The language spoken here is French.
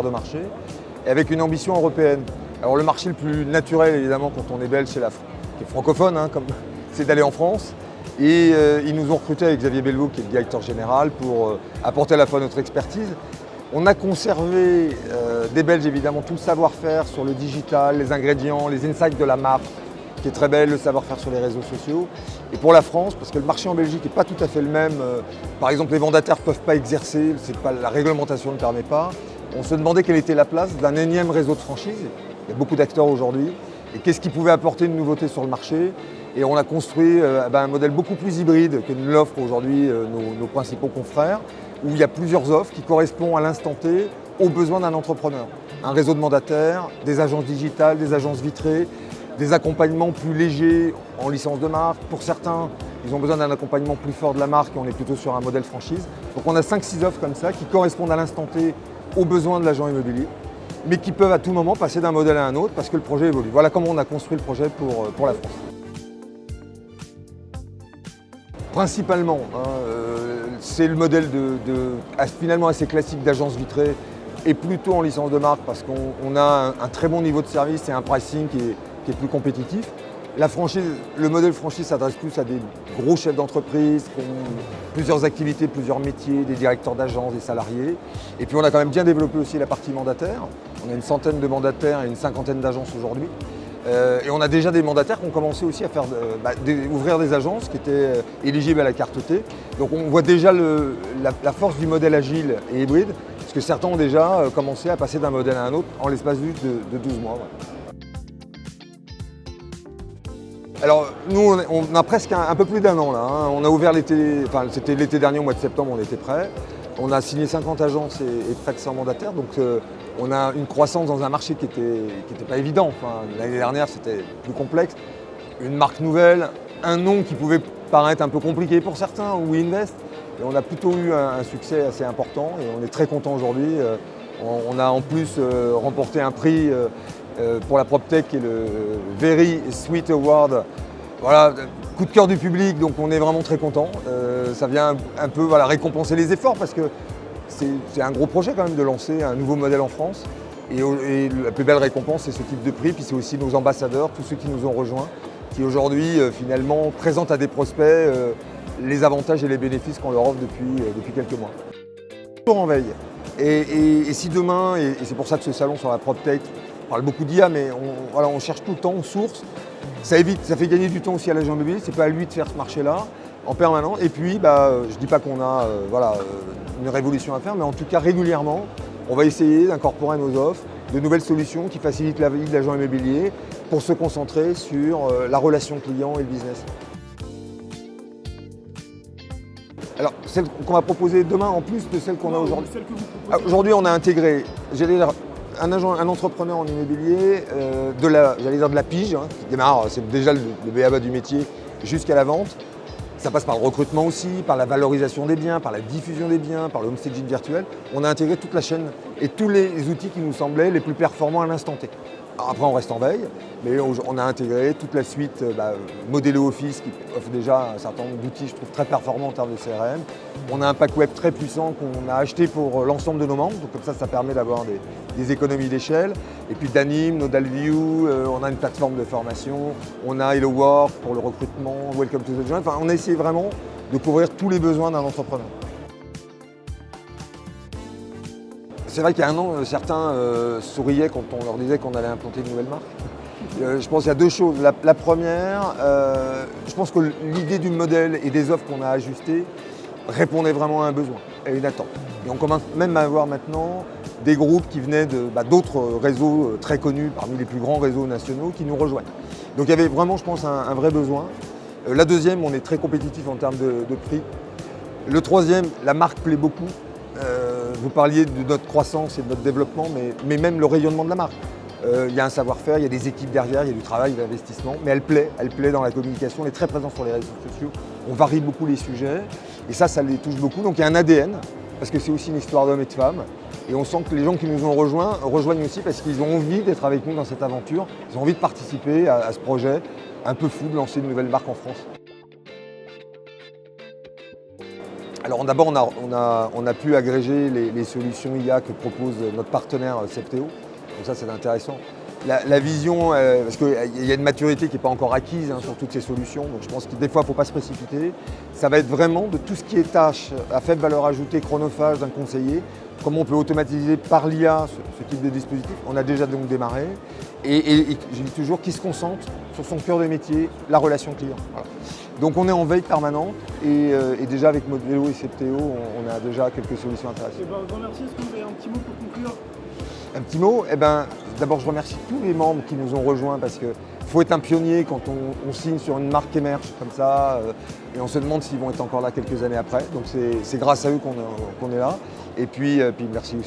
de marché et avec une ambition européenne. Alors le marché le plus naturel évidemment quand on est belge, qui est francophone, c'est d'aller en France. Et ils nous ont recrutés avec Xavier Belvaux qui est le directeur général pour apporter à la fois notre expertise. On a conservé des Belges évidemment tout le savoir-faire sur le digital, les ingrédients, les insights de la marque qui est très belle, le savoir-faire sur les réseaux sociaux. Et pour la France, parce que le marché en Belgique n'est pas tout à fait le même, par exemple les mandataires ne peuvent pas exercer, la réglementation ne permet pas. On se demandait quelle était la place d'un énième réseau de franchise. Il y a beaucoup d'acteurs aujourd'hui. Et qu'est-ce qui pouvait apporter une nouveauté sur le marché? Et on a construit un modèle beaucoup plus hybride que nous l'offrent aujourd'hui nos principaux confrères, où il y a plusieurs offres qui correspondent à l'instant T aux besoins d'un entrepreneur. Un réseau de mandataires, des agences digitales, des agences vitrées, des accompagnements plus légers en licence de marque. Pour certains, ils ont besoin d'un accompagnement plus fort de la marque et on est plutôt sur un modèle franchise. Donc on a 5-6 offres comme ça qui correspondent à l'instant T aux besoins de l'agent immobilier, mais qui peuvent à tout moment passer d'un modèle à un autre parce que le projet évolue. Voilà comment on a construit le projet pour la France. Principalement, c'est le modèle finalement assez classique d'agence vitrée et plutôt en licence de marque parce qu'on a un très bon niveau de service et un pricing qui est plus compétitif. Le modèle franchise s'adresse plus à des gros chefs d'entreprise qui ont plusieurs activités, plusieurs métiers, des directeurs d'agence, des salariés. Et puis on a quand même bien développé aussi la partie mandataire. On a une centaine de mandataires et une cinquantaine d'agences aujourd'hui. Et on a déjà des mandataires qui ont commencé aussi à ouvrir des agences qui étaient éligibles à la carte T. Donc on voit déjà la force du modèle agile et hybride, parce que certains ont déjà commencé à passer d'un modèle à un autre en l'espace de 12 mois. Ouais. Alors nous on a presque un peu plus d'1 an là. On a ouvert c'était l'été dernier, au mois de septembre, on était prêts. On a signé 50 agences et près de 100 mandataires, donc on a une croissance dans un marché qui était pas évident. L'année dernière, c'était plus complexe. Une marque nouvelle, un nom qui pouvait paraître un peu compliqué pour certains, WeInvest. Et on a plutôt eu un succès assez important et on est très content aujourd'hui. On a en plus remporté un prix pour la PropTech qui est le Very Sweet Award. Voilà, coup de cœur du public, donc on est vraiment très content. Ça vient un peu récompenser les efforts parce que c'est un gros projet quand même de lancer un nouveau modèle en France. Et la plus belle récompense, c'est ce type de prix. Puis c'est aussi nos ambassadeurs, tous ceux qui nous ont rejoints, qui aujourd'hui finalement présentent à des prospects les avantages et les bénéfices qu'on leur offre depuis quelques mois. Toujours en veille. Et si demain, et c'est pour ça que ce salon sur la PropTech parle beaucoup d'IA, mais on cherche tout le temps, on source. Ça fait gagner du temps aussi à l'agent immobilier, c'est pas à lui de faire ce marché-là en permanence. Et puis, je ne dis pas qu'on a une révolution à faire, mais en tout cas régulièrement, on va essayer d'incorporer nos offres, de nouvelles solutions qui facilitent la vie de l'agent immobilier pour se concentrer sur la relation client et le business. Alors, celle qu'on va proposer demain en plus de celle qu'on a aujourd'hui. Aujourd'hui, on a intégré, un entrepreneur en immobilier de la pige, qui démarre, c'est déjà le b.a.-ba du métier, jusqu'à la vente. Ça passe par le recrutement aussi, par la valorisation des biens, par la diffusion des biens, par le home staging virtuel. On a intégré toute la chaîne et tous les outils qui nous semblaient les plus performants à l'instant T. Alors après, on reste en veille, mais on a intégré toute la suite Modelo Office qui offre déjà un certain nombre d'outils, je trouve, très performants en termes de CRM. On a un pack web très puissant qu'on a acheté pour l'ensemble de nos membres, donc comme ça permet d'avoir des économies d'échelle. Et puis d'Anime, NodalView, on a une plateforme de formation, on a Hello Work pour le recrutement, Welcome to the Joint. Enfin, on a essayé vraiment de couvrir tous les besoins d'un entrepreneur. C'est vrai qu'il y a 1 an, certains souriaient quand on leur disait qu'on allait implanter une nouvelle marque. Je pense qu'il y a 2 choses. La première, je pense que l'idée du modèle et des offres qu'on a ajustées répondait vraiment à un besoin, à une attente. Et on commence même à avoir maintenant des groupes qui venaient d'autres réseaux très connus, parmi les plus grands réseaux nationaux, qui nous rejoignent. Donc il y avait vraiment, je pense, un vrai besoin. La deuxième, on est très compétitif en termes de prix. Le troisième, la marque plaît beaucoup. Vous parliez de notre croissance et de notre développement, mais même le rayonnement de la marque. Il y a un savoir-faire, il y a des équipes derrière, il y a du travail, de l'investissement, mais elle plaît dans la communication, elle est très présente sur les réseaux sociaux, on varie beaucoup les sujets, et ça les touche beaucoup. Donc il y a un ADN, parce que c'est aussi une histoire d'hommes et de femmes, et on sent que les gens qui nous ont rejoignent aussi parce qu'ils ont envie d'être avec nous dans cette aventure, ils ont envie de participer à ce projet un peu fou de lancer une nouvelle marque en France. Alors d'abord, on a pu agréger les solutions IA que propose notre partenaire Septéo. Donc ça, c'est intéressant. La vision, parce qu'il y a une maturité qui n'est pas encore acquise sur toutes ces solutions, donc je pense que des fois, il ne faut pas se précipiter. Ça va être vraiment de tout ce qui est tâche à faible valeur ajoutée, chronophage d'un conseiller, comment on peut automatiser par l'IA ce type de dispositif. On a déjà donc démarré. Et je dis toujours qu'il se concentre sur son cœur de métier, la relation client. Voilà. Donc on est en veille permanente et déjà avec Modelo et Septéo, on a déjà quelques solutions intéressantes. Je vous remercie. Est-ce que vous avez un petit mot pour conclure? Un petit mot, d'abord je remercie tous les membres qui nous ont rejoints parce qu'il faut être un pionnier quand on signe sur une marque émerge comme ça et on se demande s'ils vont être encore là quelques années après. Donc c'est grâce à eux qu'on est là. Et puis merci aussi.